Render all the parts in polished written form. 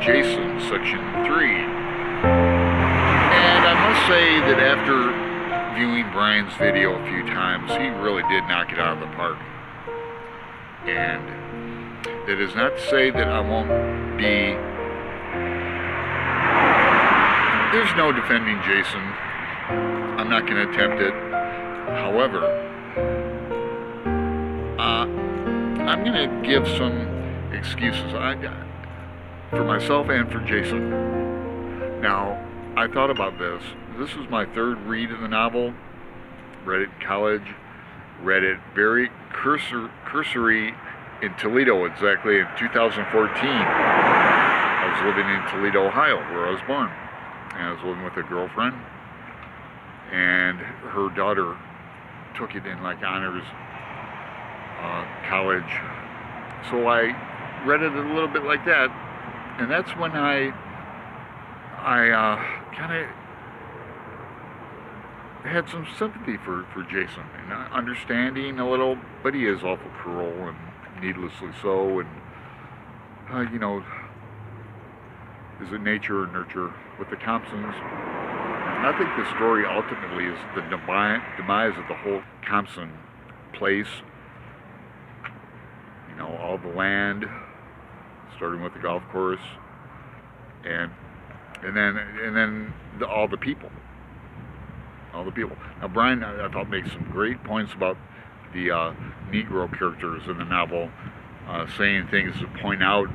Jason, Section 3. And I must say that after viewing Brian's video a few times, he really did knock it out of the park. And that is not to say that I won't be... There's no defending Jason. I'm not going to attempt it. However, I'm going to give some excuses for myself and for Jason. Now, I thought about this. This is my third read of the novel. Read it in college. Read it very cursory in Toledo, exactly in 2014. I was living in Toledo, Ohio, where I was born. And I was living with a girlfriend. And her daughter took it in like honors college. So I read it a little bit like that. And that's when I kind of had some sympathy for Jason and understanding a little, but he is awful cruel and needlessly so, and you know, is it nature or nurture with the Thompsons? And I think the story ultimately is the demise of the whole Thompson place. You know, all the land, starting with the golf course, and then all the people. Now, Brian, I thought, makes some great points about the Negro characters in the novel, saying things to point out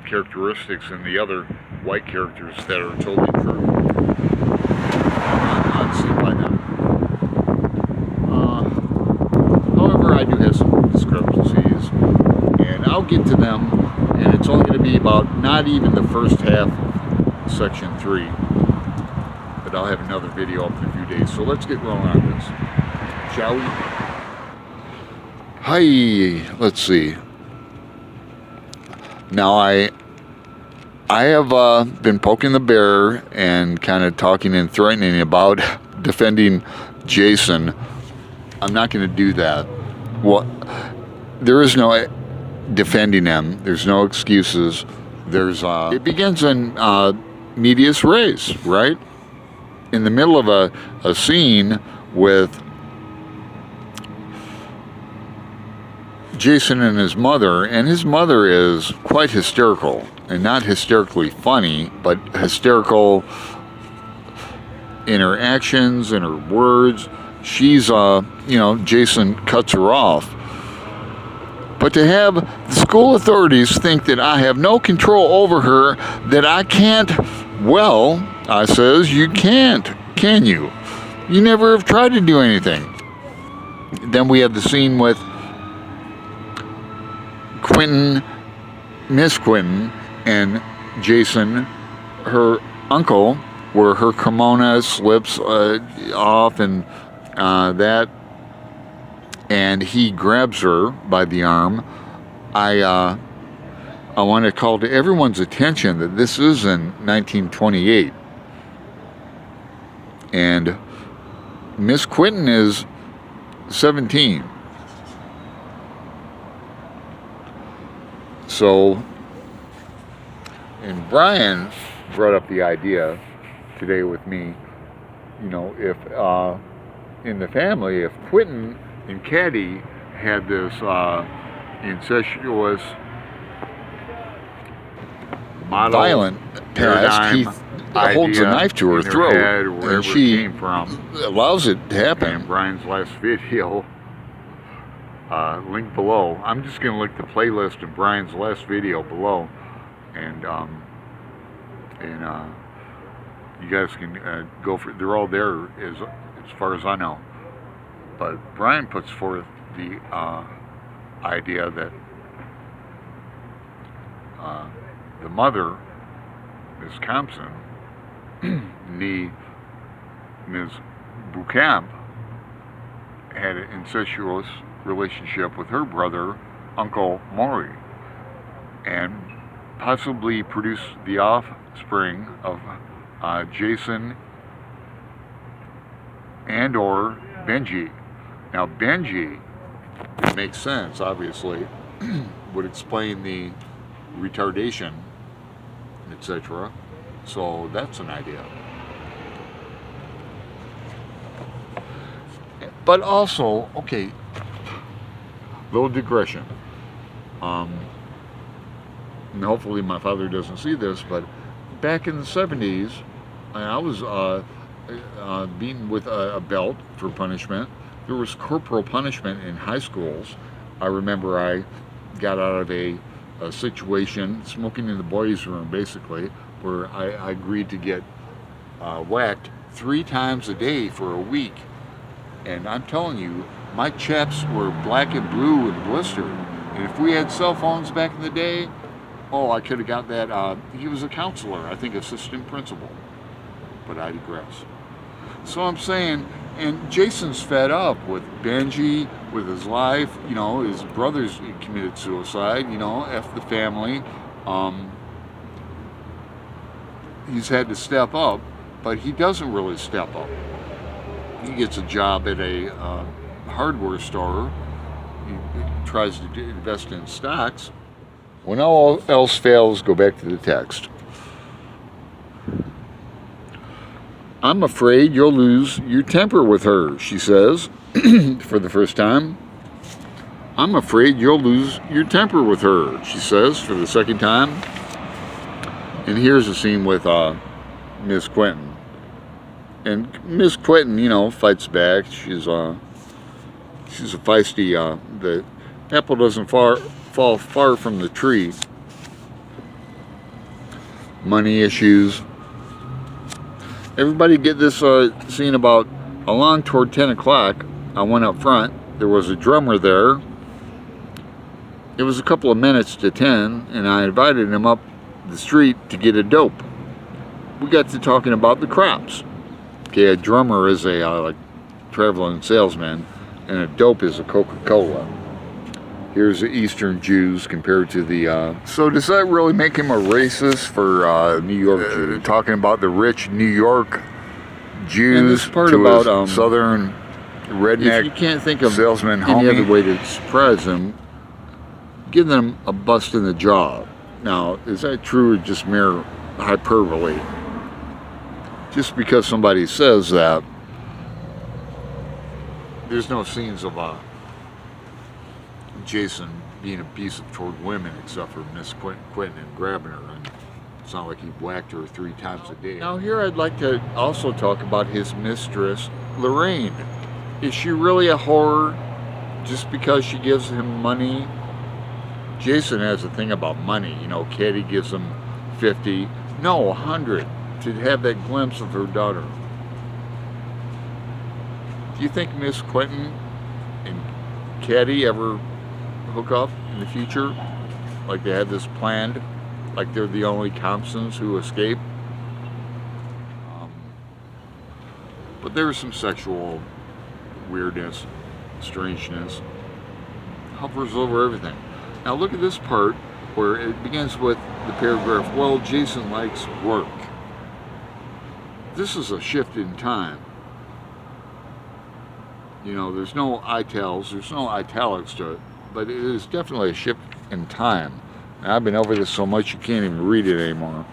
characteristics in the other white characters that are totally true, unseen by them. However, I do have some discrepancies, and I'll get to them, and it's only going to be about not even the first half of Section 3. But I'll have another video up in a few days. So let's get rolling on this, shall we? Hi, let's see. Now I have been poking the bear and kind of talking and threatening about defending Jason. I'm not going to do that. Well, there is no defending him. There's no excuses. It begins in medias res, right? In the middle of a scene with Jason and his mother is quite hysterical, and not hysterically funny, but hysterical in her actions, in her words. She's, Jason cuts her off. But to have the school authorities think that I have no control over her, that I can't, well, I says, you can't, can you? You never have tried to do anything. Then we have the scene with Miss Quinton, and Jason, her uncle, where her kimono slips off and that, and he grabs her by the arm. I want to call to everyone's attention that this is in 1928. And Miss Quinton is 17. So, and Brian brought up the idea today with me, you know, if in the family, if Quinton and Caddy had this incestuous, violent past, he holds a knife to her throat, and she allows it to happen. And Brian's last video, link below. I'm just going to link the playlist of Brian's last video below, and you guys can go for it. They're all there as far as I know. But Brian puts forth the idea that the mother, Ms. Thompson, Ms. Beauchamp, had an incestuous relationship with her brother, Uncle Maury, and possibly produced the offspring of Jason and or Benji. Now Benji, it makes sense, obviously, would explain the retardation etc. So that's an idea. But also, okay, little digression. And hopefully my father doesn't see this, but back in the 70s, I was beaten with a belt for punishment. There was corporal punishment in high schools. I remember I got out of a situation, smoking in the boys' room basically, where I agreed to get whacked 3 times a day for a week. And I'm telling you, my chaps were black and blue and blistered. And if we had cell phones back in the day, oh, I could have got that. He was a counselor, I think assistant principal. But I digress. So I'm saying, and Jason's fed up with Benji, with his life. You know, his brothers committed suicide. You know, F the family. He's had to step up, but he doesn't really step up. He gets a job at a hardware store. He tries to invest in stocks. When all else fails, go back to the text. I'm afraid you'll lose your temper with her, she says, for the first time. I'm afraid you'll lose your temper with her, she says, for the second time. And here's a scene with Miss Quentin. And Miss Quentin, you know, fights back. She's a feisty. The apple doesn't fall far from the tree. Money issues. Everybody get this scene about along toward 10 o'clock. I went up front. There was a drummer there. It was a couple of minutes to 10, and I invited him up the street to get a dope. We got to talking about the crops. Okay, a drummer is a like traveling salesman, and a dope is a Coca-Cola. Here's the Eastern Jews compared to the... So does that really make him a racist for New York Jews? Talking about the rich New York Jews and this part to about southern redneck if you can't think of salesman any other way to surprise them, give them a bust in the jaw. Now, is that true or just mere hyperbole? Just because somebody says that, there's no scenes of Jason being abusive toward women except for Miss Quentin and grabbing her. And it's not like he whacked her 3 times a day. Now here I'd like to also talk about his mistress, Lorraine. Is she really a whore just because she gives him money? Jason has a thing about money. You know, Katie gives him 50, no, 100 to have that glimpse of her daughter. Do you think Miss Quentin and Katie ever hook up in the future? Like they had this planned? Like they're the only Thompsons who escape? But there's some sexual weirdness, strangeness. Hovers over everything. Now look at this part where it begins with the paragraph, well, Jason likes work. This is a shift in time. You know, there's no itals, there's no italics to it, but it is definitely a shift in time. And I've been over this so much you can't even read it anymore.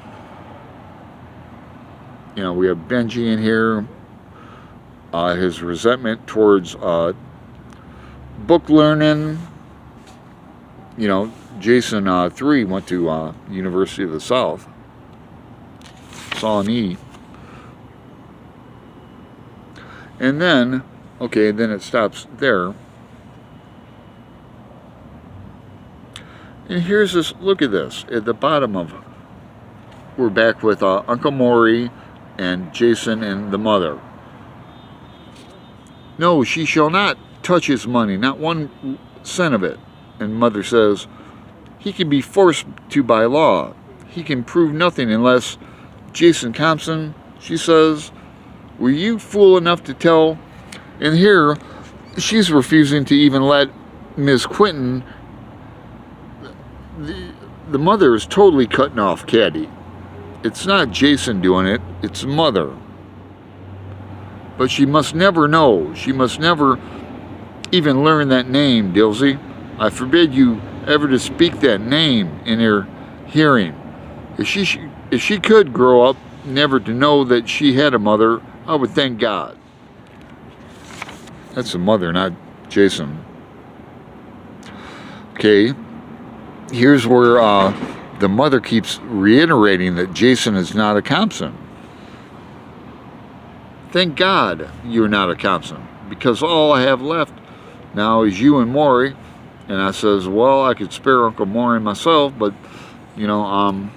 You know, we have Benji in here, his resentment towards book learning. You know, Jason 3 went to University of the South, Sawnee. And then, okay, then it stops there. And here's this, look at this, at the bottom of, we're back with Uncle Maury and Jason and the mother. No, she shall not touch his money, not 1 cent of it. And mother says, he can be forced to by law. He can prove nothing unless Jason Thompson, she says, were you fool enough to tell? And here, she's refusing to even let Miss Quentin, the mother is totally cutting off Caddy. It's not Jason doing it, it's mother. But she must never know. She must never even learn that name, Dilsey. I forbid you ever to speak that name in her hearing. If she could grow up never to know that she had a mother, I would thank God. That's the mother, not Jason. Okay, here's where the mother keeps reiterating that Jason is not a Thompson. Thank God you're not a Thompson, because all I have left now is you and Maury. And I says, well, I could spare Uncle Maury myself, but, you know,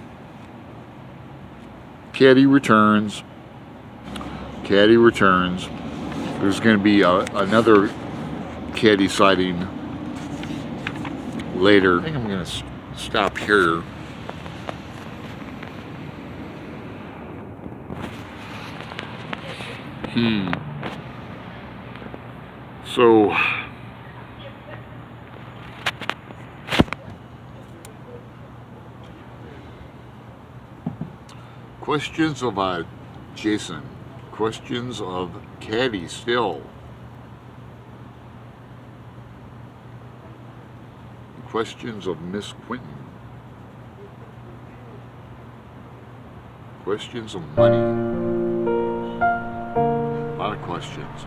Caddy returns. Caddy returns. There's going to be another Caddy sighting later. I think I'm going to stop here. So, questions of Jason. Questions of Caddy still. Questions of Miss Quinton. Questions of money. A lot of questions.